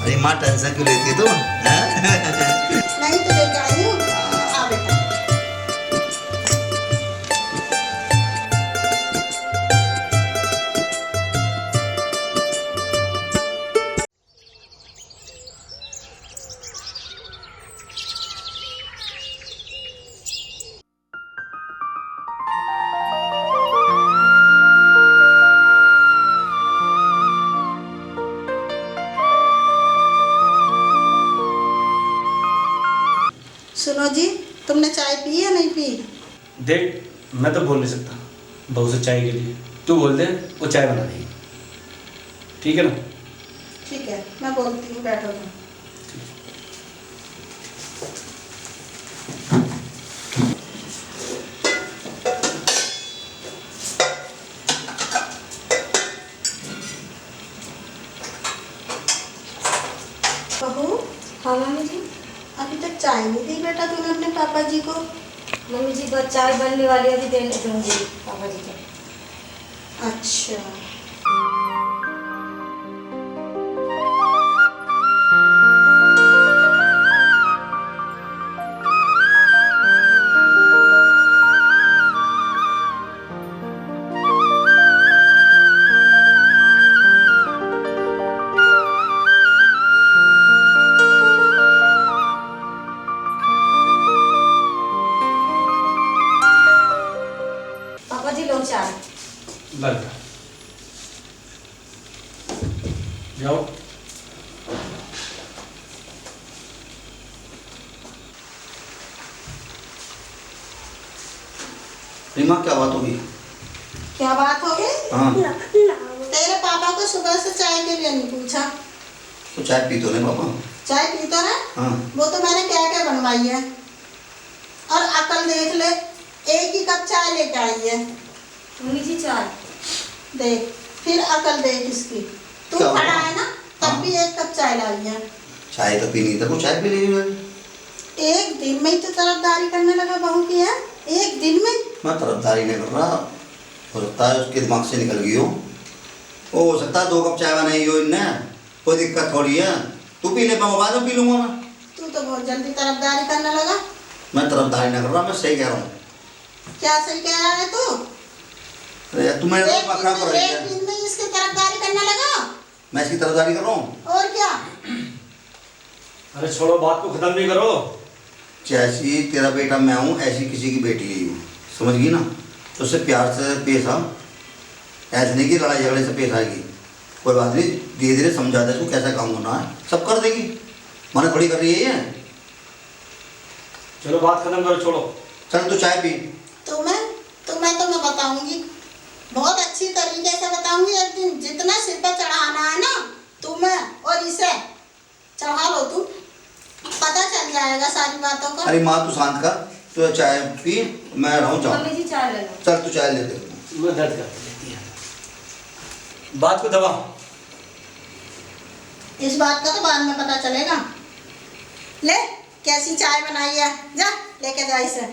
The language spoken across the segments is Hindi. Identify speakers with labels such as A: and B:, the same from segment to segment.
A: अरे माँ टेंशन क्यों लेती है तुम?
B: नहीं तो लेके आई हूँ। आ बेटा। सुनो जी, तुमने चाय पी या नहीं पी?
C: देख, मैं तो बोल नहीं सकता बहू से चाय के लिए। तू बोल दे, वो चाय बना देगी। ठीक है ना?
B: ठीक है, मैं बोलती हूँ, बैठो तुम। बहू,
D: हाँ मम्मी जी।
B: अभी तक चाय नहीं दी बेटा तूने अपने पापा जी को?
D: मम्मी जी बस चाय बनने वाली है, अभी देने दूंगी पापा जी को।
B: अच्छा।
D: पापा जी लो चाय।
C: लग जाओ।
A: रीमा क्या बात होगी?
B: क्या बात हो गई?
A: हाँ,
B: तेरे पापा को सुबह से चाय के लिए नहीं पूछा?
A: तो चाय पी तो नहीं पापा?
B: चाय पीता है?
A: हाँ,
B: वो तो मैंने क्या क्या बनवाई है। और अकल देख ले, एक ही कप चाय लेके आई है।
D: मम्मी जी चाय।
B: देख, फिर अकल देख इसकी। तू
A: क्या
B: खड़ा
A: हुआ?
B: है ना, तब
A: हाँ।
B: भी एक कप चाय लाई है।
A: चाय तो पीनी था, वो चाय पी ली।
B: एक दिन में ही तो तरफदारी करने लगा बहू की है। एक दिन में।
A: मैं तरफदारी नहीं कर रहा, हो सकता है उसके दिमाग से निकल गई हो सकता है 2 कप चाय बनाई हो इनने, कोई दिक्कत थोड़ी है। तू पी ले पापा, बाद में पी लूंगा मैं।
B: तू तो बहुत जल्दी तरफदारी करने लगा।
A: मैं तरफदारी नहीं कर रहा, मैं सही कह रहा हूँ।
B: क्या सही कह रहा है तू?
A: अरे तुम्हें
B: एक
A: दिमाग खराब कर रही
B: एक
A: है।
B: दिन में इसकी तरफदारी करने लगा।
A: मैं इसकी तरफदारी कर रहा हूँ?
B: और क्या?
C: अरे छोड़ो, बात को खत्म नहीं करो।
A: जैसी तेरा बेटा मैं हूँ, ऐसी किसी की बेटी नहीं हूँ, समझ गई ना? तो उससे प्यार से पेश आ, ऐसे नहीं कि लड़ाई झगड़े से पेश आएगी। कोई बात नहीं, धीरे धीरे समझा दे तू कैसा काम होना है, सब कर देगी। मना थोड़ी कर रही है ये।
C: चलो बात खत्म करो, छोड़ो।
A: चल तू चाय पी।
B: तुम्हें तो मैं बताऊंगी, बहुत अच्छी तरीके से बताऊंगी। एक दिन जितना सिर पे चढ़ाना है ना तुम्हें और इसे चढ़ा लो, तुम पता चल जाएगा सारी बातों का।
A: अरे माँ तू शांत कर, तू चाय पी, मैं रहूँ जाऊँ।
D: मम्मी जी चाय ले लो।
A: चल तू चाय ले दे।
C: मैं दर्द करती रहती है। बात को दबा।
B: इस बात का तो बाद में पता चलेगा। ले, कैसी चाय बनाई है, जा लेके जा इसे।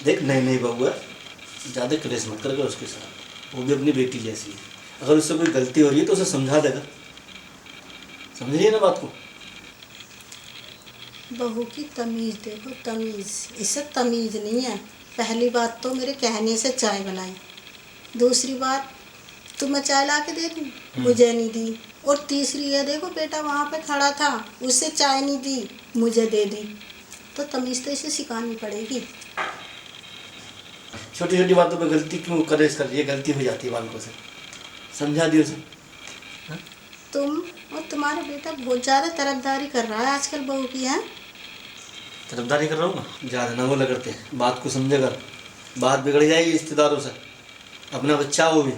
C: देख, नई नई बहू है, ज़्यादा क्लेश मत कर उसके साथ। वो भी अपनी बेटी जैसी है। अगर उससे कोई गलती हो रही है तो उसे समझा देगा। समझ रही है ना बात को?
B: बहू की तमीज़ देखो, तमीज़। इसे तमीज़ नहीं है। पहली बात तो मेरे कहने से चाय बनाई, दूसरी बात तुम्हें चाय ला के दे दूँ, मुझे नहीं दी। और तीसरी है, देखो बेटा वहाँ पे खड़ा था, उससे चाय नहीं दी, मुझे दे दी। तो तमीज़ तो इसे सिखानी पड़ेगी।
C: छोटी छोटी बातों पे गलती क्यों करेज कर रही है? गलती हो जाती है बालकों से, समझा दियो उसे।
B: तुम और तुम्हारा बेटा बहुत ज़्यादा तरफदारी कर रहा है आजकल बहू की, है?
C: तरफदारी कर रहा हूँ ना, ज़्यादा ना वो लगते हैं। बात को समझे कर, बात बिगड़ जाएगी रिश्तेदारों से। अपना बच्चा वो भी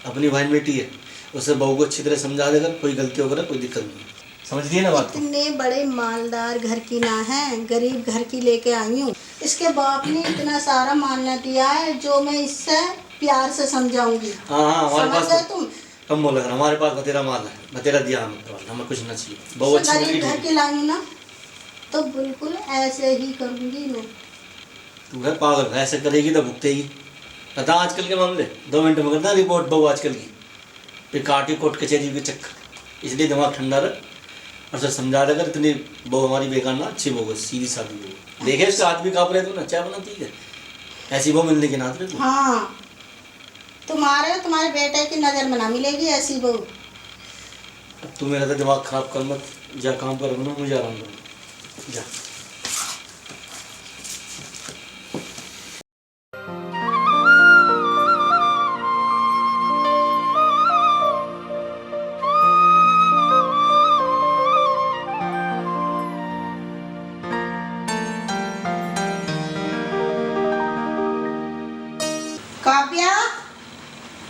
C: अपनी बहन बेटी है, उसे बहू को अच्छी तरह समझा देकर, कोई गलती होकर कोई दिक्कत नहीं। समझ रही है ना बात को?
B: इतने बड़े मालदार घर की ना है, गरीब घर की लेके आई हूँ। इसके बाप ने इतना सारा मानना दिया है जो मैं इससे प्यार से समझाऊंगी।
C: हाँ हाँ, हमारे
B: समझ
C: पास
B: गए
C: तो
B: तुम?
C: कम बोला कर, हमारे पास बतेरा माल है, बतेरा दिया हमें, हमें कुछ ना चाहिए। बहुत अच्छी
B: गरीब घर की लाई हूँ ना, तो बिल्कुल ऐसे ही करूँगी मैं।
C: तू है पागल, ऐसे करेगी तो भुगतेगी। पता आजकल के मामले 2 मिनट में करता रिपोर्ट बहू आजकल की, फिर काटी कोर्ट कचहरी के चक्कर। इसलिए दिमाग ठंडा रख और सर समझा देकर इतनी बहू हमारी बेकार ना, अच्छी बहू है, सीधी सादी बहू। देखे उसके हाथ भी काँप रहे थे ना, चाय बनाती है, ऐसी बहू मिलने के नाते तू।
B: हाँ, तुम्हारे बेटे की नज़र में ना मिलेगी ऐसी बहू।
C: अब तू मेरा तो दिमाग खराब कर मत, जा काम कर, ना मुझे आराम कर जा।
B: काव्या,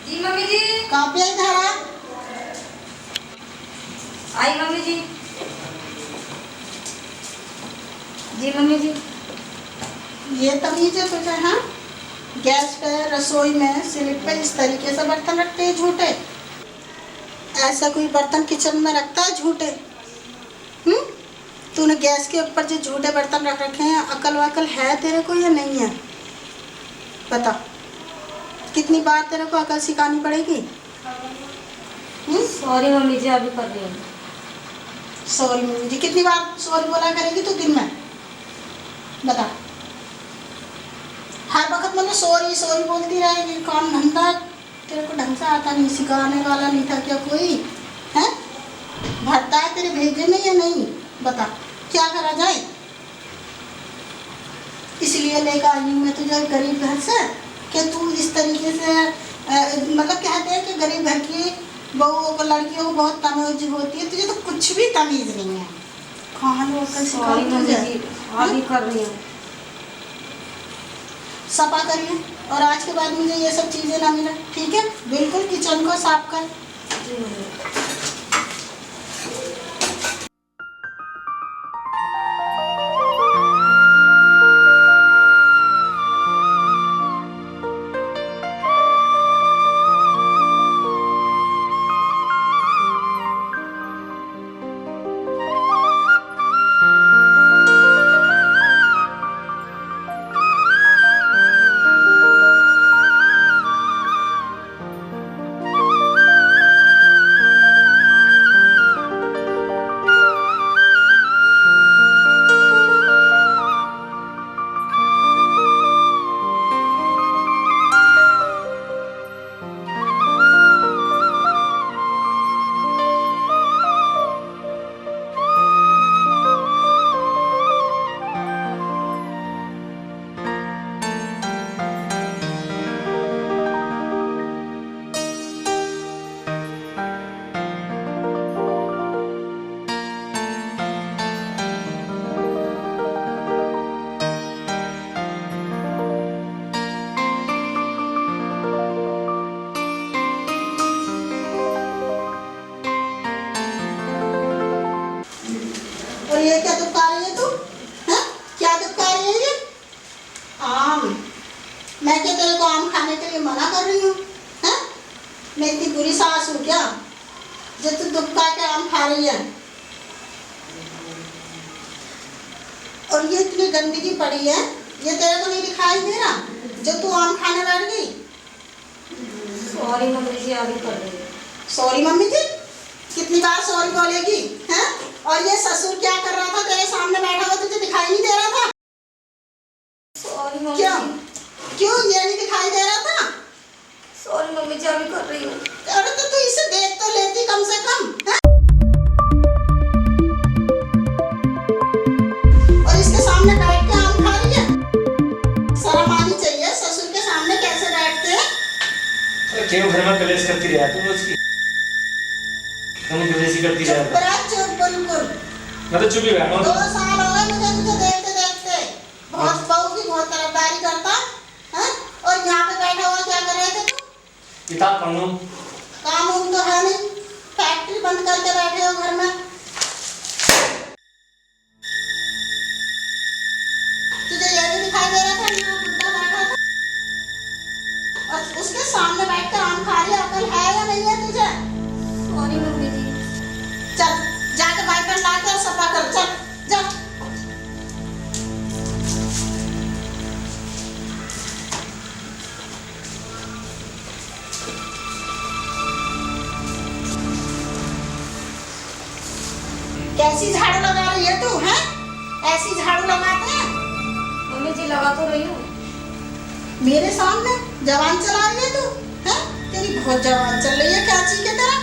D: जी मम्मी जी।
B: काव्या इधर आ।
D: आई मम्मी जी। जी मम्मी जी।
B: ये तमीज है तुझे? हाँ, गैस पे, रसोई में, स्लिप पे इस तरीके से बर्तन रखते हैं झूठे? ऐसा कोई बर्तन किचन में रखता है झूठे? तूने गैस के ऊपर जो झूठे बर्तन रख रखे हैं, अकल वकल है तेरे को या नहीं है? बता, कितनी बार तेरे को अकल सिखानी पड़ेगी?
D: सॉरी मम्मी जी, अभी कर रही हूँ।
B: सॉरी मम्मी जी, कितनी बार सॉरी बोला करेगी तू दिन में? बता, हर वक्त मतलब सॉरी सॉरी बोलती रहेगी? काम धंधा तेरे को ढंग से आता नहीं, सिखाने वाला नहीं था क्या कोई? है भरता है तेरे भेजे में या नहीं? बता, क्या करा जाए? इसलिए लेकर आई हूँ मैं तुझे गरीब घर से कि तू इस तरीके से मतलब कहते हैं कि गरीब घर की बहुओं को, लड़कियों को बहुत तमीज होती है, तुझे तो कुछ भी तमीज नहीं है। कहाँ लोग
D: सॉरी मम्मी जी, अभी कर रही हूँ।
B: सफा करिए और आज के बाद मुझे ये सब चीज़ें ना मिले, ठीक है? बिल्कुल किचन को साफ कर।
D: जी मम्मी।
B: और ये क्या दुखा रही है तू? हैं? क्या दुखा रही है ये? आम? मैं क्या तेरे को आम खाने के लिए मना कर रही हूँ? हैं? मैं इतनी बुरी सास हूँ क्या जो तू दुखा के आम खा रही है? और ये इतनी गंदगी पड़ी है, ये तेरे को नहीं दिखाई दे रहा जो तू आम खाने बैठ गई?
D: सॉरी मम्मी जी, अभी कर रही हूँ।
B: सॉरी मम्मी जी, कितनी बार सॉरी बोलेगी? हैं? और ये ससुर क्या कर रहा था तेरे सामने बैठा हुआ, तुझे दिखाई नहीं दे रहा था?
D: सॉरी मम्मी
B: क्यों
D: जी।
B: क्यों ये नहीं दिखाई दे रहा था?
D: सॉरी मम्मी जी, अभी कर रही हूँ।
B: अरे तो तू इसे देख तो लेती कम से कम, हैं? और इसके सामने बैठ के आम खा रही है? शर्म आनी चाहिए, ससुर के सामने कैसे बैठते हैं?
C: अरे क्यों घर में कलेश करती रहा तुम उसकी? तुम कलेश ही करती
B: चुप
C: रहा।
B: रह, चुप बिल्कुल।
C: मैं तो चुप ही बैठा हूँ।
B: 2 साल हो गए मुझे तुझे देखते देखते। बहुत बहू की बहुत तरफदारी करता है, और यहाँ पे बैठा हुआ क्या कर रहे थे तुम?
C: किताब पढ़ लूँ।
B: काम उम तो है नहीं, फैक्ट्री बंद करके बैठे हो घर में। तुझे ये नहीं दिखाई दे रहा था यहाँ बुड्ढा बैठा था और उसके सामने बैठ कर आम खा रही है? अकल है या नहीं है तुझे?
D: सॉरी मम्मी जी।
B: चल जाके वाइपर ला के और सफा कर, चल जा। कैसी झाड़ू लगा रही है तू? हैं? ऐसी झाड़ू लगाते हैं
D: मम्मी जी लगा तो रही हूँ।
B: मेरे सामने? जवान चला रही है तू? हैं? तेरी बहुत जवान चल रही है कैची की तरह।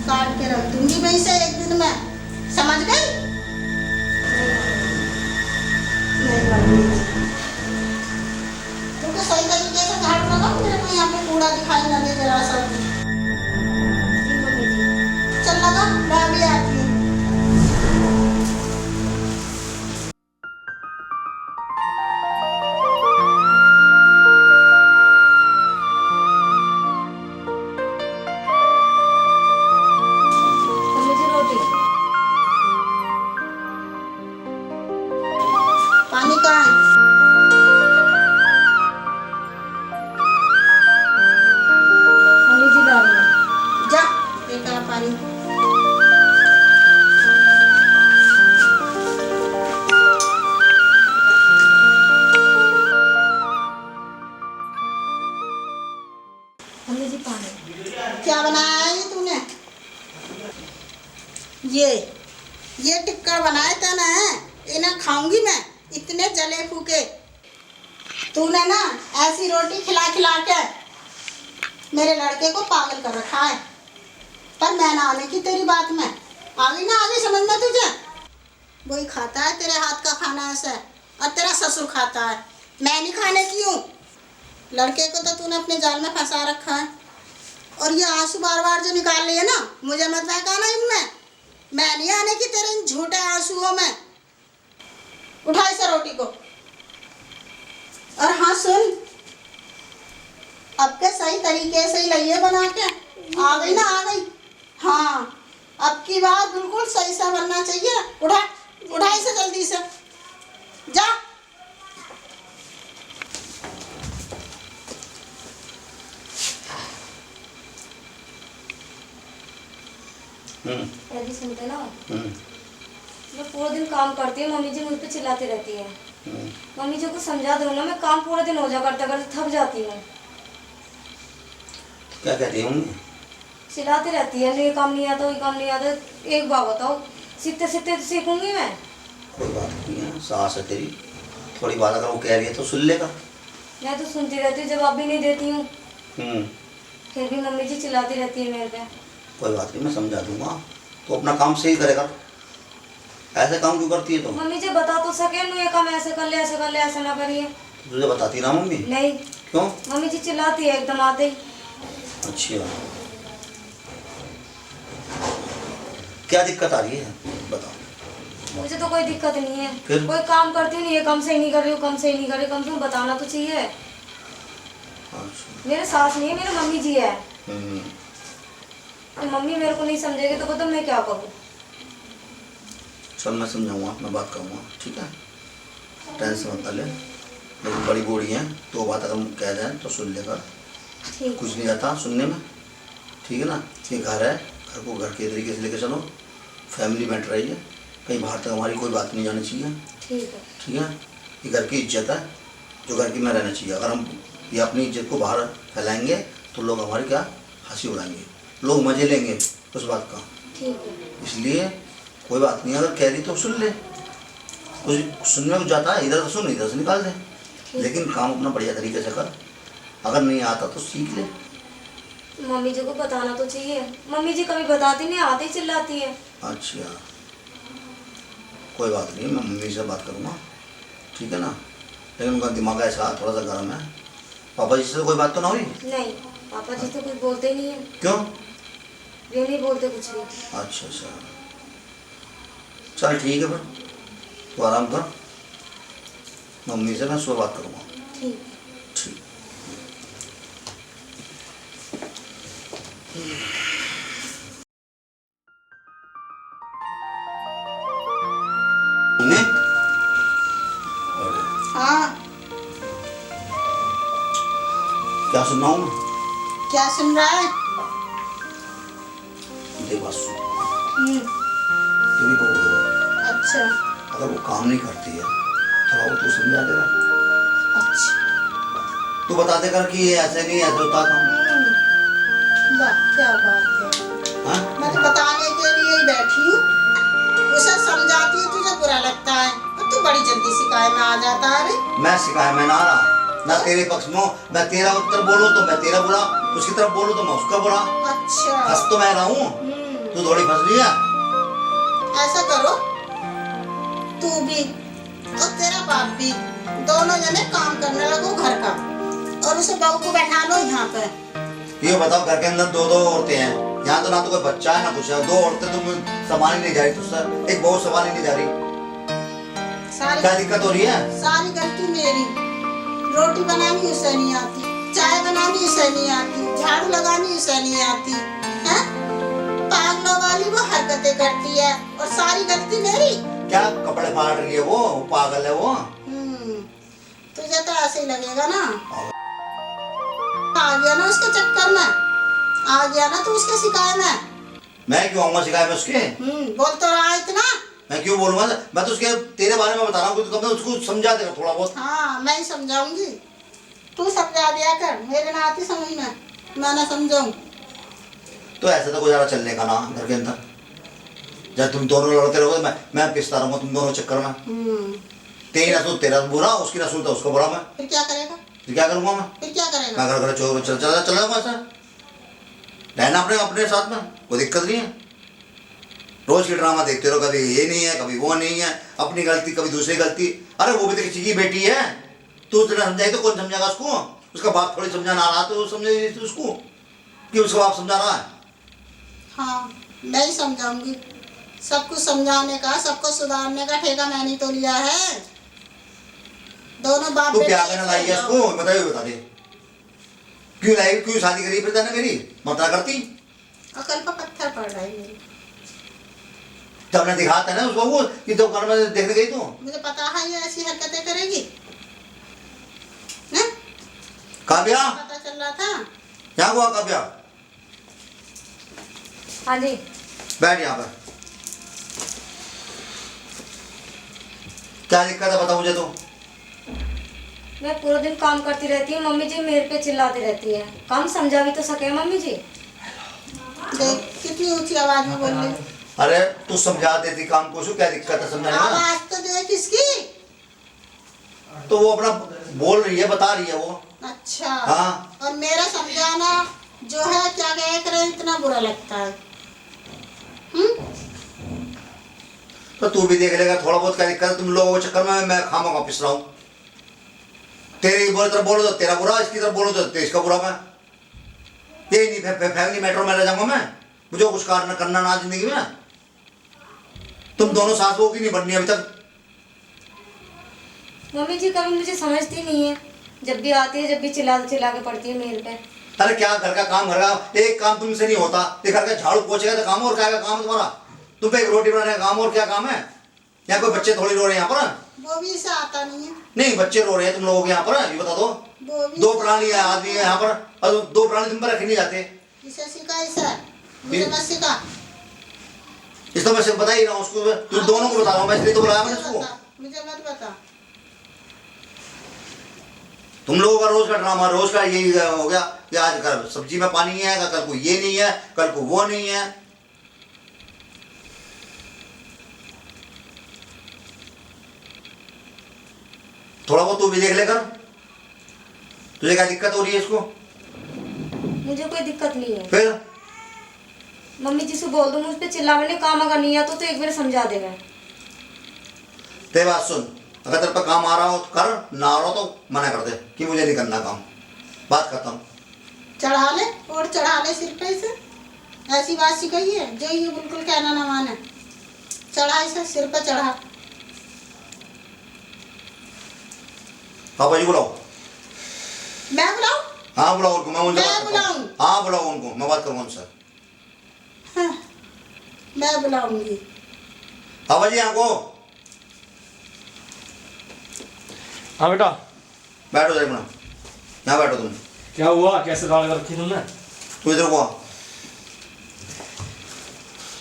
B: काट के रख दूंगी मैं इसे एक दिन में, समझ गई? नहीं बनती। तुमको सही तरीके से झाड़ू लगाओ, मेरे को यहाँ पे कूड़ा दिखाई ना दे जरा सा।
D: जी मम्मी जी।
B: चल लगा, मैं भी आती हूँ।
D: मम्मी जी रोटी।
B: पानी कहाँ है?
D: मम्मी जी ला रही है।
B: जा लेकर आ पानी।
D: मम्मी जी पानी।
B: क्या बनाया है ये तूने? ये टिक्कर बनाए थे ना, इन्हें खाऊंगी मैं, इतने जले फूके। तूने ना ऐसी रोटी खिला खिला के मेरे लड़के को पागल कर रखा है। पर मैं ना आने की तेरी बात में आ गई ना, आगे समझ में तुझे। वही खाता है तेरे हाथ का खाना ऐसा, और तेरा ससुर खाता है, मैं नहीं खाने की हूँ। लड़के को तो तूने अपने जाल में फंसा रखा है। और ये आंसू बार बार जो निकाल रही है ना, मुझे मत बहकाना इनमें। मैं नहीं आने की तेरे इन झूठे आंसुओं में। उठा इसे रोटी को। और हाँ सुन, अब के सही तरीके से ही लइए बना के। आ गई ना, आ गई। हाँ, अब की बात बिल्कुल सही से बनना चाहिए। उठा उठा इसे जल्दी से, जा।
D: यदि सुनते ना, मैं पूरा दिन काम करती हूँ, मम्मी जी मुझ पे चिल्लाती रहती है। मम्मी जी को समझा दो ना, मैं काम पूरा दिन हो जा करते करते थक जाती हूँ।
A: क्या कहती हूँ?
D: चिल्लाती रहती है, ये काम नहीं आता, ये काम नहीं आता। एक बात बताओ, सीखते सीखते तो सीखूंगी मैं।
A: कोई बात नहीं है, सास है तेरी, थोड़ी बात अगर वो कह रही है तो सुन लेगा।
D: मैं तो सुनती रहती हूँ, जवाब भी नहीं देती हूँ,
A: हम्म,
D: फिर भी मम्मी जी चिल्लाती रहती है मेरे पे।
A: कोई बात नहीं, मैं समझा दूंगा। तो अपना काम सही करेगा। ऐसे काम क्यों करती है तुम?
D: मम्मी जी बता तो सके ना, ये काम ऐसे कर ले, ऐसे कर ले, ऐसे ना करिए।
A: तुझे बताती ना मम्मी?
D: नहीं।
A: क्यों?
D: मम्मी जी चिल्लाती है एकदम आते ही।
A: अच्छा, क्या दिक्कत आ रही है बताओ।
D: मुझे तो कोई दिक्कत नहीं है,
A: फिर?
D: कोई काम करती हूँ नहीं, ये काम सही नहीं कर रही हूँ, काम सही नहीं कर रही हूँ, कम से कम बताना तो चाहिए।
A: अच्छा।
D: मेरे सास नहीं है, मेरे मम्मी जी है।
A: हम्म,
D: तो मम्मी मेरे को नहीं समझेगी तो बताओ मैं क्या करूँ।
A: चल मैं समझाऊंगा, मैं बात करूँगा, ठीक है, टेंशन मत ले। लेकिन बड़ी बूढ़ी है तो बात अगर हम कह दें तो सुन लेगा।
D: ठीक।
A: कुछ नहीं आता सुनने में, ठीक है ना। ये घर है, घर को घर के तरीके से लेके चलो। फैमिली मैटर है ये, कहीं बाहर तक हमारी कोई बात नहीं जानी चाहिए,
D: ठीक है।
A: ठीक है। ये घर की इज्जत है, जो घर की में रहना चाहिए। अगर हम ये अपनी इज्जत को बाहर फैलाएंगे तो लोग हमारी क्या हंसी उड़ाएंगे, लोग मजे लेंगे उस बात का।
D: ठीक है।
A: इसलिए कोई बात नहीं, अगर कह रही तो सुन ले। कुछ सुनने में कुछ जाता है, इधर से सुन इधर से निकाल दे, लेकिन काम अपना बढ़िया तरीके से कर। अगर नहीं आता तो सीख ले।
D: मम्मी जी को बताना तो चाहिए, मम्मी जी कभी बताती नहीं, आते ही चिल्लाती है।
A: अच्छा, कोई बात नहीं, मैं मम्मी से बात करूँगा, ठीक है ना। लेकिन उनका दिमाग ऐसा थोड़ा सा गर्म है। पापा जी से तो कोई बात तो ना हुई?
D: नहीं, पापा जी तो कुछ बोलते नहीं है।
A: क्यों?
D: वे नहीं बोलते कुछ भी।
A: अच्छा अच्छा, चल ठीक है, फिर तो आराम कर। मम्मी से मैं सुबह बात करूँगा।
D: ठीक।
A: ठीक। मम्मी? अरे,
B: हाँ,
A: क्या सुन रहा हूँ मैं?
B: क्या सुन रहा है?
A: देख बात सुन,
B: हम्म,
A: तू भी बोल दो।
B: अच्छा
A: अगर वो काम नहीं करती है थोड़ा वो तू समझा देगा।
B: अच्छा।
A: तू बता देगा कि ये ऐसे नहीं ऐसे होता काम।
B: वाह क्या बात है।
A: हाँ?
B: मैं तो बताने के लिए ही बैठी हूँ। उसे समझाती है तुझे बुरा लगता है और तू बड़ी जल्दी शिकायत में आ जाता है।
A: मैं शिकायत में ना आ रहा ना तेरे पक्ष में हूँ। मैं तेरा उत्तर बोलूँ तो मैं तेरा बुरा, उसकी तरफ बोलूँ तो मैं उसका बुरा।
B: अच्छा
A: हंस तो मैं रहा हूँ, तू थोड़ी फंस रही है।
B: ऐसा करो, तू भी और तेरा बाप भी दोनों जने काम करने लगो घर का और उसे बहू को बैठा लो यहाँ पे।
A: ये बताओ घर के अंदर दो दो औरतें हैं, यहाँ तो ना तो कोई बच्चा है ना कुछ है। दो औरतें तुम संभाल ही नहीं जा रही, तुझसे एक बहू संभाल ही नहीं जा रही। क्या दिक्कत हो रही है?
B: सारी गलती मेरी। रोटी बनानी उसे नहीं आती, चाय बनानी उसे नहीं आती, झाड़ू लगानी उसे नहीं आती है। पागलों वाली वो हरकतें करती है और सारी गलती मेरी।
A: क्या कपड़े फाड़ रही है वो पागल है वो।
B: तुझे तो ऐसे ही लगेगा ना। आ गया ना उसके चक्कर में, आ गया ना तू उसके शिकायत में।
A: मैं क्यों आऊंगा शिकायत में उसके?
B: बोल तो रहा है इतना।
A: मैं क्यों बोलूंगा? मैं तो उसके तेरे बारे में बता रहा हूँ, तो उसको समझा देगा थोड़ा बहुत।
B: हाँ मैं ही समझाऊंगी, तू समझा दिया कर, मेरे ना आती समझ में, मैं ना समझाऊं।
A: तो ऐसे तो गुजारा चलने का ना घर के अंदर। जब तुम दोनों लड़ते रहोगे मैं पिसता रहूंगा तुम दोनों चक्कर में। तेरी ना सुन तेरा बुरा, उसकी ना सुनता उसका बुरा। मैं
B: फिर क्या करेगा?
A: फिर क्या करूंगा मैं?
B: फिर क्या करेगा?
A: मैं घर चल जाऊंगा ऐसा रहना अपने अपने साथ में, कोई दिक्कत नहीं है। रोज की ड्रामा देखते रहो, कभी ये नहीं है कभी वो नहीं है, अपनी गलती कभी दूसरी गलती। अरे वो भी तो किसी की बेटी है, तू उतना समझाई तो कौन समझेगा उसको? उसका बाप थोड़ी समझाना आ रहा तो समझे उसको कि उसका बाप समझा रहा है।
B: हाँ मैं ही समझाऊंगी, सबको समझाने का सबको सुधारने का ठेका मैंने तो लिया है। दोनों बाप
A: तू क्या करना लाई है उसको बताइए, बता दे क्यों लाई, क्यों शादी करी फिर तेने मेरी मत करती?
B: अकल पर पत्थर पड़ रहा है मेरी।
A: जब मैं दिखाता है ना उसको वो कि तो घर में देखने गई तो
B: मुझे पता है ये ऐसी हरकतें करेगी ना?
A: काव्या
B: पता चल रहा था।
A: क्या हुआ काव्या?
D: हाँ जी
A: बैठ यहाँ पर। क्या दिक्कत है बता मुझे तो।
D: मैं पूरा दिन काम करती रहती हूँ, मम्मी जी मेरे पे चिल्लाती रहती है। काम समझा भी तो सके मम्मी जी।
B: देख कितनी ऊंची आवाज में बोल रही।
A: अरे तू समझा देती काम को, क्या दिक्कत है समझाने में?
B: आवाज तो देख इसकी।
A: तो वो अपना बोल रही है, बता रही है वो।
B: अच्छा
A: हाँ।
B: और मेरा समझाना जो है क्या कह रहे इतना बुरा लगता है।
A: तो तू भी देख लेगा थोड़ा बहुत, क्या दिक्कत है? तुम लोगों के चक्कर में मैं खामोगा पिस रहा हूँ। तेरी तरफ बोलो तो तेरा बुरा, इसकी तरफ बोलो तो इसका बुरा। मैं यही नहीं फैमिली मैटर में रह जाऊंगा मैं। मुझे कुछ करना ना जिंदगी में। तुम दोनों सास बहू की नहीं बननी अभी तक।
D: मम्मी जी कभी मुझे समझती नहीं है, जब भी आती है जब भी चिल्ला के पड़ती है मेरे पे।
A: अरे क्या घर का काम, घर का एक काम तुमसे नहीं होता। ये घर का झाड़ू पोछेगा तो काम, और क्या काम है तुम्हारा? तुम पे एक रोटी बनाने का काम, और क्या काम है? यहाँ कोई बच्चे थोड़ी रो रहे हैं यहाँ पर।
B: वो भी इसे आता नहीं है।
A: नहीं बच्चे रो रहे हैं तुम लोगों के यहाँ पर, ये बता दो। दो प्राणी है आदमी है यहाँ पर, और दो प्राणी तुम पर रखे नहीं जाते।
B: इसे सिखा, इसे मुझे मत सिखा।
A: इसको मैं सिर्फ बता ही रहा हूँ उसको, तुम दोनों को बता रहा हूँ मैं, इसलिए तो बुलाया मैंने उसको।
B: मुझे मत बता।
A: तुम लोगों का रोज का ड्रामा, रोज का यही हो गया कि आज कल सब्जी में पानी नहीं है, कल को ये नहीं है, कल को वो नहीं है। थोड़ा बहुत तू भी देख लेकर। तुझे क्या दिक्कत हो रही है इसको?
D: मुझे कोई दिक्कत नहीं है।
A: फिर
D: मम्मी जी से बोल दो मुझ पे चिल्ला, मैंने काम अगर नहीं आता तो एक बार समझा देगा।
A: ते बात सुन, अगर तेरे पर काम आ रहा हो तो कर, ना आ रहा हो तो मना कर दे कि मुझे नहीं करना काम। बात खत्म।
B: चढ़ा ले और चढ़ा ले सिर पे इसे। ऐसी बात सिखाई है जो ये बिल्कुल कहना ना माने। चढ़ा इसे सिर पे चढ़ा।
A: पापा जी बुलाओ।
B: मैं बुलाऊं?
A: हाँ बुलाओ उनको, मैं उनसे
B: मैं
A: बात करता हूँ।
B: बुलाऊं?
A: हाँ बुलाओ उनको, मैं बात करूँगा उनसे।
B: हाँ, मैं बुलाऊंगी।
A: पापा जी यहाँ को
C: हाँ बेटा
A: बैठो जरा अपना, यहाँ बैठो तुम।
C: क्या हुआ, कैसे गाड़ कर रखी तुमने?
A: तू इधर को आ।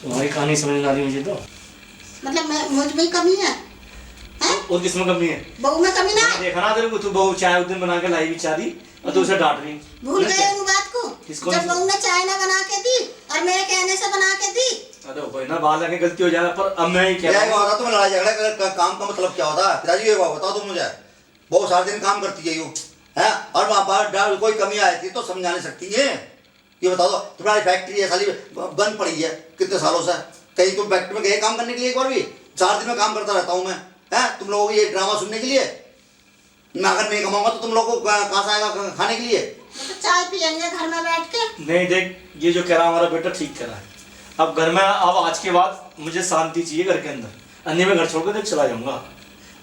C: तुम्हारी कहानी समझ में आ रही मुझे तो।
B: मतलब मैं मुझ में कमी है?
C: और किसमें कमी है?
B: बहू में कमी ना
C: मैंने देखा ना तेरे को, तू बहू चाय उस दिन बना के लाई बेचारी और तू उसे डांट रही।
B: भूल गए उस बात को?
C: किसको?
B: जब बहू ने चाय ना बना के दी और मेरे कहने से बना के दी
C: अरे कोई ना बाहर जाके गलती हो जाए, पर अब मैं ही कह
A: क्या
C: रहा हूँ।
A: होता तुम लड़ाई झगड़ा का काम का मतलब क्या होता है पिताजी? ये बताओ तुम मुझे। बहुत सारे दिन काम करती है यू है, और वहाँ पर कोई कमी आई थी तो समझा नहीं सकती है। ये बताओ तो, तुम्हारी फैक्ट्री है साली बंद पड़ी है कितने सालों से, कहीं तुम फैक्ट्री में गए काम करने के लिए? एक बार भी 4 दिन में काम करता रहता हूँ मैं, है तुम लोगों को ये ड्रामा सुनने के लिए? मैं अगर नहीं कमाऊंगा तो तुम लोगों को कहाँ से आएगा खाने के लिए?
B: तो चाय पियेंगे घर में बैठ के।
C: नहीं देख, ये जो कह रहा हमारा बेटा ठीक कह रहा है। अब घर में, अब आज के बाद मुझे शांति चाहिए घर के अंदर, अन्य में घर छोड़ कर चला जाऊंगा,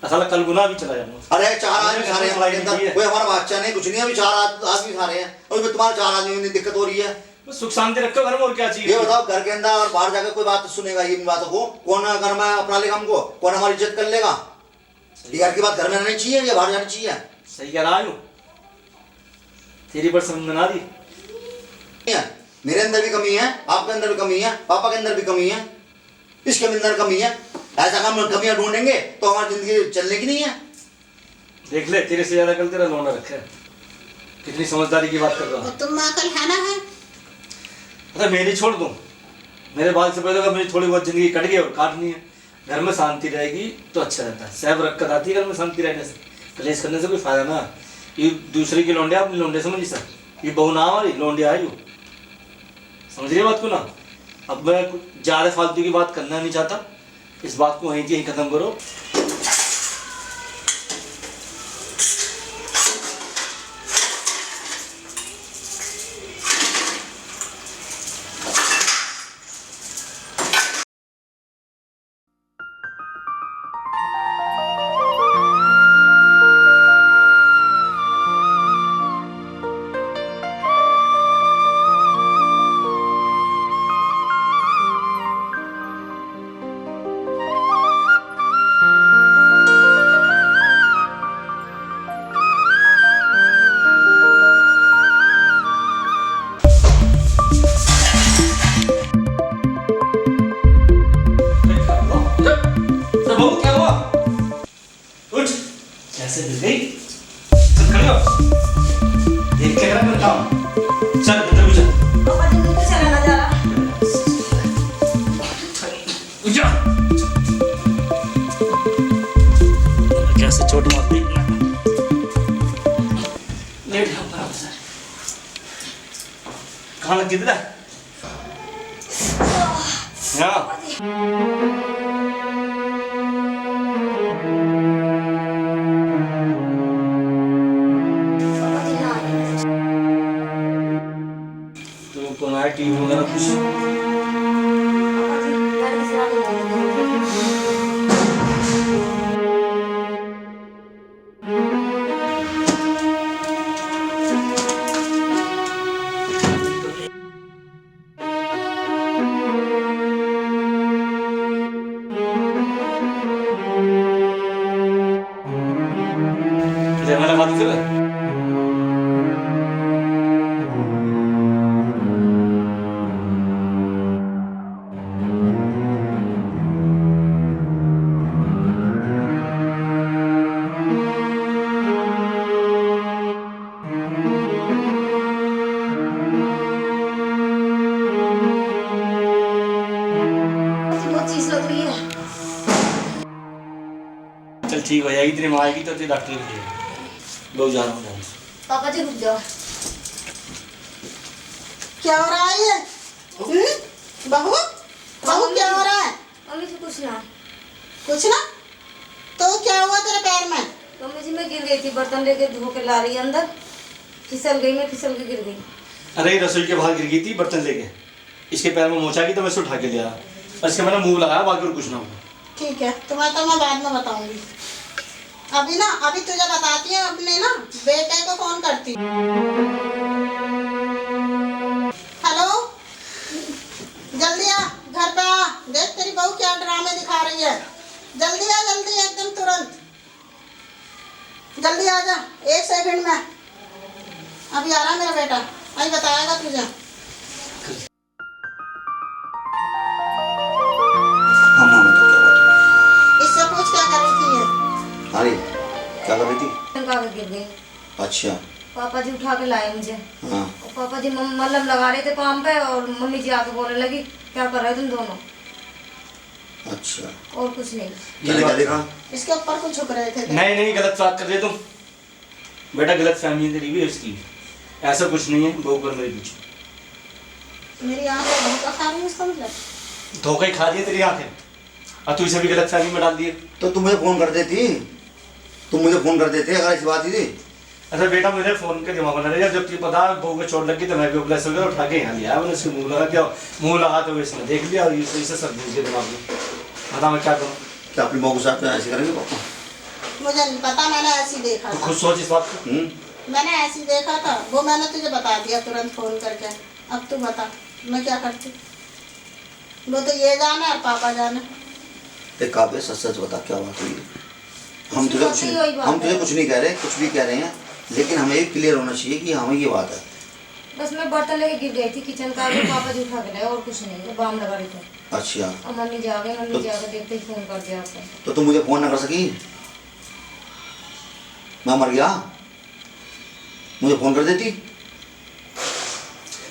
C: असल कल गुना भी चला जाऊंगा।
A: अरे 4 आदमी खा रहे हैं हमारे अंदर, कोई हमारा बादशाह नहीं कुछ नहीं, अभी 4 आदमी खा रहे हैं और उसमें तुम्हारे 4 आदमी में दिक्कत हो रही है।
C: बस सुख शांति रखो घर में, और क्या चाहिए?
A: ये बताओ घर के अंदर और बाहर जाकर कोई बात सुनेगा ये बातों को? कौन घर में अपना लेगा हमको? कौन हमारी इज्जत कर लेगा? ये घर की बात घर में रहनी चाहिए या बाहर जानी चाहिए?
C: सही कह रहा हूँ, तेरी पर समझ में ना दी।
A: मेरे अंदर भी कमी है, आपके अंदर भी कमी है, पापा के अंदर भी कमी है, इसके अंदर कमी है। ऐसा काम कमियां ढूंढेंगे तो हमारी जिंदगी चलने की नहीं है।
C: देख ले, तेरे से ज्यादा कल तेरा लौंडा रखा है, कितनी समझदारी की बात कर रहा
B: और
C: है।
B: तुम अकल है ना है?
C: अच्छा मेरी छोड़ दूँ, मेरे बाल से पहले अगर मेरी थोड़ी बहुत जिंदगी कट गई और काटनी है, घर में शांति रहेगी तो अच्छा रहता है। सहब रखत आती है घर में शांति रहने से, कलेश करने से कोई फायदा ना। ये दूसरे की लौंडे अपनी लौंडे समझी सर, ये बहू ना हमारी लौंडे आई हो, समझ रही बात को ना? अब मैं ज़्यादा फालतू की बात करना नहीं चाहता, इस बात को वहीं की यहीं ख़त्म करो। कैसे गिर गई? चल खड़े हो, देख के करा मेरा काम। चल बेटा भी चल।
D: पापा जी मुझे चला ना जा रहा।
C: उजा। कैसे चोट मार दी? लेट जाओ बराबर से। कहाँ लग गई तेरा? यहाँ। टीवी वगैरह कुछ? लगा दूसरा ठीक हो जाएगी, तेरी माँ आएगी तो तेरी डॉक्टर को भेजेगी। लो जा रहा हूँ।
D: पापा जी रुक जाओ।
B: क्या हो रहा है ये? बहू बहू क्या हो रहा है?
D: मम्मी जी कुछ ना।
B: कुछ ना? तो क्या हुआ तेरे पैर में?
D: मम्मी जी मैं गिर गई थी, बर्तन लेके धो के ला रही अंदर, फिसल गई, मैं फिसल के गिर गई।
C: अरे रसोई के बाहर गिर गई थी बर्तन लेके, इसके पैर में मोचा की तो मैं इसे उठा के लिया और इसके मैंने मुंह लगाया, बाकी और कुछ ना हुआ।
B: ठीक है, तुम्हें तो मैं बाद में बताऊंगी। अभी तुझे बताती है, अपने ना बेटे को फोन करती। हेलो, जल्दी आ, घर पे आ, देख तेरी बहू क्या ड्रामे दिखा रही है। जल्दी आ, जल्दी एकदम तुरंत, जल्दी आ जा, 1 सेकंड में अभी आ रहा मेरा बेटा, अभी बताएगा तुझे। इससे पूछ क्या कर रही थी ये?
A: अरे क्या कर रही थी?
D: गिर गई।
A: अच्छा।
D: पापा जी उठा के लाए मुझे।
A: हाँ।
D: और पापा जी मल्लम लगा रहे थे पाम पे और मम्मी जी आके बोलने लगी क्या कर रहे हो तुम दोनों।
A: अच्छा,
D: और कुछ नहीं।
A: मैंने क्या देखा?
B: इसके ऊपर कुछ छुप रहे थे क्या?
C: नहीं नहीं, गलत बात कर रहे तुम बेटा, गलत फहमी है तेरी भी इसकी। ऐसा कुछ नहीं है, बहू कर मेरे पीछे।
B: मेरी आंखें धोखा खा रही है इसका मतलब?
C: धोखा ही खा दिए तेरी आंखें, और तू इसे भी गलत फहमी में डाल दिए।
A: तो तुम मुझे फ़ोन कर देती, तुम मुझे फ़ोन कर देते अगर ऐसी बात ही थी।
C: अच्छा बेटा, मेरे फोन के दिमाग में लग रहा है, जब तुझे पता बहू को चोट लगी तो मैं भी उपलस हो गया, उठा के यहाँ लिया। मैंने उसके मुंह लगा, क्या मुंह लगा तो इसने देख लिया, और इसे सब घुस गया दिमाग में। बता मैं क्या करूँ?
A: क्या अपनी बहू के साथ ऐसे करेंगे पापा?
B: मुझे नहीं पता, मैंने ऐसे ही देखा
C: तो
B: था।
C: खुद सोच इस बात को।
B: मैंने ऐसे ही देखा था, वो मैंने तुझे बता दिया तुरंत फ़ोन करके। अब तू बता मैं क्या करती? वो तो ये जाना और पापा जाना।
A: एक काव्य सच सच बता क्या बात हुई? हम
D: इसकी
A: तुझे
D: बात
A: कुछ
D: ही
A: नहीं,
D: वही बात
A: हम तुझे
D: है।
A: कुछ नहीं कह रहे, कुछ भी कह रहे हैं, लेकिन हमें ये क्लियर होना चाहिए कि हमें ये बात है।
D: बस मैं बर्तन लेके गिर गई थी किचन का, भी पापा जी उठा के लाए, और कुछ नहीं। वो बाम लगा रही थी
A: अच्छा,
D: और मम्मी जी आ गई, मम्मी जी आकर देखते ही फोन कर दिया आपने।
A: तो तुम मुझे फ़ोन ना कर सकी? मैं मर गया, मुझे फ़ोन कर देती?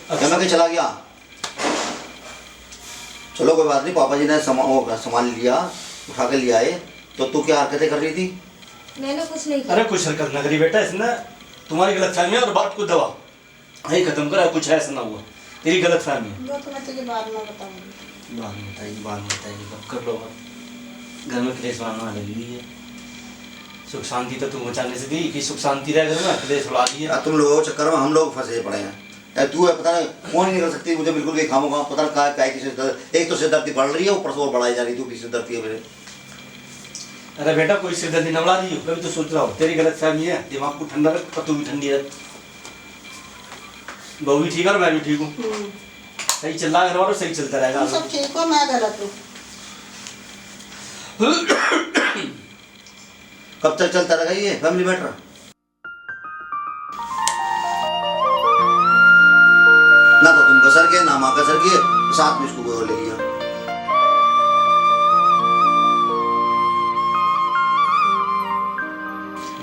A: क्या मैं कहीं चला गया? चलो कोई बात नहीं, पापा जी ने सामान लिया, उठा के लिया आए, तो तू क्या हरकतें कर रही थी?
D: मैंने कुछ नहीं किया।
C: अरे कुछ हरकत ना करी बेटा, इसने तुम्हारी गलत फहमी है, और बात को दबा यही खत्म करा, कुछ ऐसा ना हुआ, तेरी गलत फहमी है।
B: वो तो मैं तुझे बाद में बताऊंगी।
C: बाद में बताइए, कब कर लो घर में क्लेश बढ़ाना लगी हुई है। सुख शांति तो तुम बचाने से दी कि सुख शांति रहे घर में, क्लेश बढ़ा दिए।
A: यार तुम लोगों के चक्कर में हम लोग फंसे पड़े हैं। यार तू है, पता नहीं फोन ही नहीं कर सकती मुझे, बिल्कुल भी खामोगा, पता नहीं क्या किसी एक तो सिरदर्दी बढ़ रही है, ऊपर से और बढ़ाई जा रही, तू की सिरदर्दी है मेरे।
C: अरे बेटा, कोई सिरदर्दी न बढ़ा दी, कभी तो सोच रहा हो, तेरी गलत फहमी है, दिमाग को ठंडा रख, तू भी ठंडी रख। बहू भी ठीक है और मैं भी ठीक हूँ, सही चल रहा है घर वालों, सही चलता रहेगा।
B: तुम सब ठीक हो, मैं गलत हूँ।
A: कब तक चलता रहेगा ये फैमिली मैटर? ना तो तुम कसर के, ना माँ कसर के, साथ में इसको कोई और ले लिया।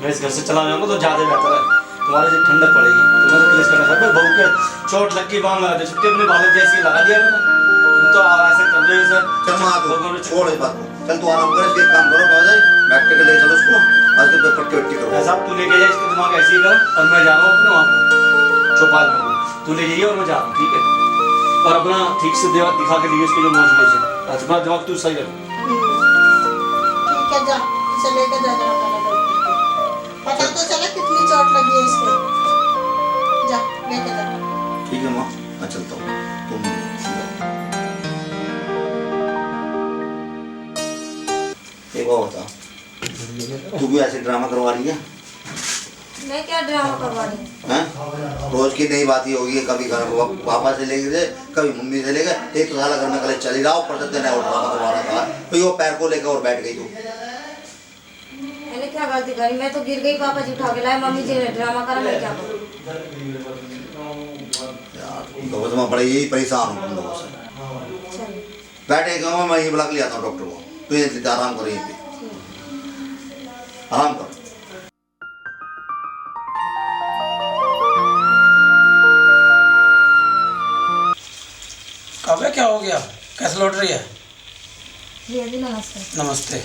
C: मैं इस घर से चला जाऊंगा तो ज्यादा बेहतर है, तुम्हारे से ठंडक पड़ेगी। तुम्हारे क्लेश करना सब बहू के चोट लग गई, बांध लगा दे, छुट्टी अपने बालक जैसी लगा दिया मैंने। तुम तो ऐसे कर रहे हो सर।
A: चल माँ तू छोड़ इस बात को, चल तू आराम कर, इसके एक काम करो, आ जाए डॉक्टर के ले चलो उसको, आज के पे पट्टी वट्टी करो।
C: ऐसा तू लेके जाए, इसका दिमाग ऐसे ही कर, और मैं जा रहा हूँ अपने वहाँ चौपाल में, तू ले जाइए और मैं जा रहा हूँ, ठीक है? और अपना ठीक से दिखा के लिए उसके जो मौज मौज है, अपना दिमाग तू सही कर।
B: ठीक है, जा इसे लेके जा जरा पहले डॉक्टर को। पता तो चला कितनी चोट लगी है इसके। जा लेके जा।
A: ठीक है माँ, मैं चलता हूँ, तुम एक बार बता, तू भी ऐसे ड्रामा करवा रही है?
D: मैं क्या ड्रामा करवा रही हूँ?
A: हैं? रोज की नई बात ही होगी, कभी घर पापा से लेके गए, कभी मम्मी से लेके, एक तो साला घर में कल चली रहा, ऊपर से तेने और ड्रामा करवा रहा था, तो वो पैर को लेकर और बैठ गई तू।
D: मैंने क्या गलती करी? मैं तो गिर गई, पापा जी उठा के लाए, मम्मी जी ने ड्रामा करा, मैं क्या करूँ?
A: यार तुम लोगों से मैं बड़े यही परेशान हूँ तुम लोगों से।
D: चलो
A: बैठे क्यों, मैं ये बुला के ले आता हूँ डॉक्टर को, तू ये आराम करो, यहीं पे आराम कर।
E: काव्या क्या हो गया, कैसे लौट रही है?
D: जी जी नमस्ते।
E: नमस्ते।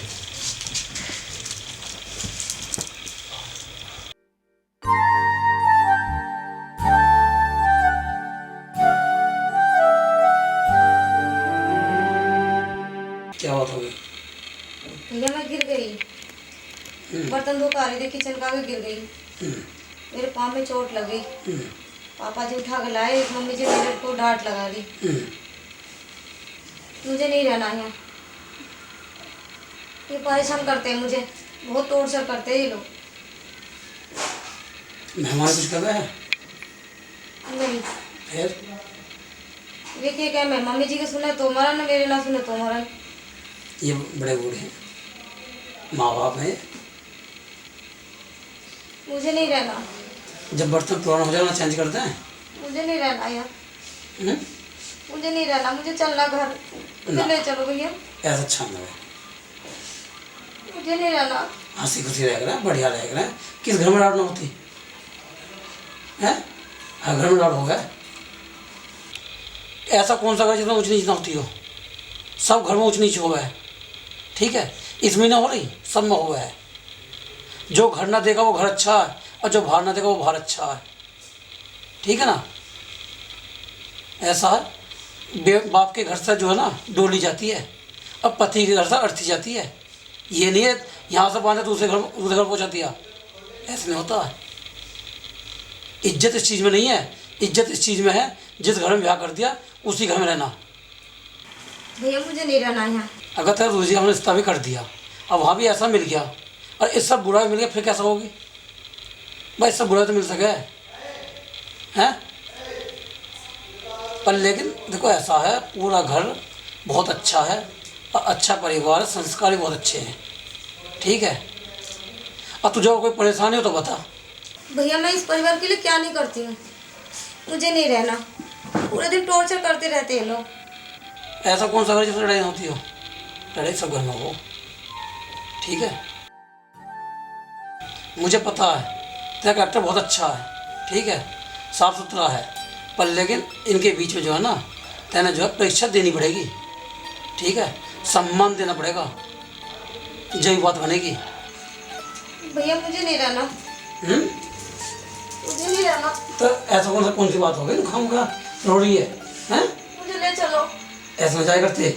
E: क्या बात हो गई?
D: भैया मैं गिर गई, बर्तन धो के आ रही थी, किचन का आगे गिर गई, मेरे पाँव में चोट लग गई, पापा जी उठा के लाए, मम्मी जी मेरे को डांट लगा दी। मुझे नहीं रहना है, ये परेशान करते हैं मुझे, बहुत टॉर्चर करते हैं ये लोग।
E: मेहमान कुछ कर रहे हैं?
D: नहीं,
E: फिर
D: देखिए क्या, मैं मम्मी जी के सुने तो मरन, मेरे ना सुने तो मरन।
E: ये बड़े बूढ़े हैं, माँ बाप हैं,
D: मुझे नहीं रहना,
E: जब बर्तन पुराना हो जाए ना चेंज करते हैं।
D: मुझे नहीं रहना यार,
E: हम्म?
D: मुझे नहीं रहना, मुझे चलना घर, मुझे ले चलो भैया,
E: ऐसा अच्छा नहीं है,
D: मुझे नहीं रहना।
E: हंसी खुशी रह रहा है, बढ़िया रह रहा है। किस घर में डांट ना होती है? हर घर में डांट होगा। ऐसा कौन सा घर जिसमें ऊँच नीच ना होती हो? सब घर में ऊँच नीच हो गए, ठीक है, इसमें ना हो रही, सब में हुआ है। जो घर ना देगा वो घर अच्छा है, और जो बाहर ना देगा वो बाहर अच्छा है। ठीक है ना, ऐसा है। बाप के घर से जो है ना डोली जाती है, अब पति के घर से अर्थी जाती है। ये नहीं है यहाँ से बांधा दूसरे घर पहुँचा दिया, ऐसे नहीं होता है। इज्जत इस चीज़ में नहीं है, इज्जत इस चीज़ में है जिस घर में ब्याह कर दिया उसी घर में रहना।
D: भैया मुझे नहीं रहना यहाँ।
E: अगर तेरा दूसरी हमने रिश्ता भी कर दिया, अब वहाँ भी ऐसा मिल गया और इस सब बुरा भी मिल गया, फिर कैसा होगी भाई? सब बुरा तो मिल सके हैं, पर लेकिन देखो ऐसा है, पूरा घर बहुत अच्छा है और अच्छा परिवार है, संस्कार भी बहुत अच्छे हैं। ठीक है, और तुझे कोई परेशानी हो तो बता।
D: भैया मैं इस परिवार के लिए क्या नहीं करती हूँ, मुझे नहीं रहना। पूरे दिन टॉर्चर करते रहते हैं लोग।
E: ऐसा कौन सा घर जिसमें लड़ाई होती हो? लड़ाई सब घर में हो। ठीक है, मुझे पता है तेरा कैरेक्टर बहुत अच्छा है, ठीक है, साफ सुथरा है, पर लेकिन इनके बीच में जो है ना, तेने जो है परीक्षा देनी पड़ेगी। ठीक है, सम्मान देना पड़ेगा, जय बात बनेगी।
D: भैया मुझे नहीं रहना, मुझे नहीं रहना।
E: तो ऐसा कौन सी बात हो गई? खाम खा रो रही है, हैं?
D: मुझे ले चलो।
E: ऐसा ना जाया करते।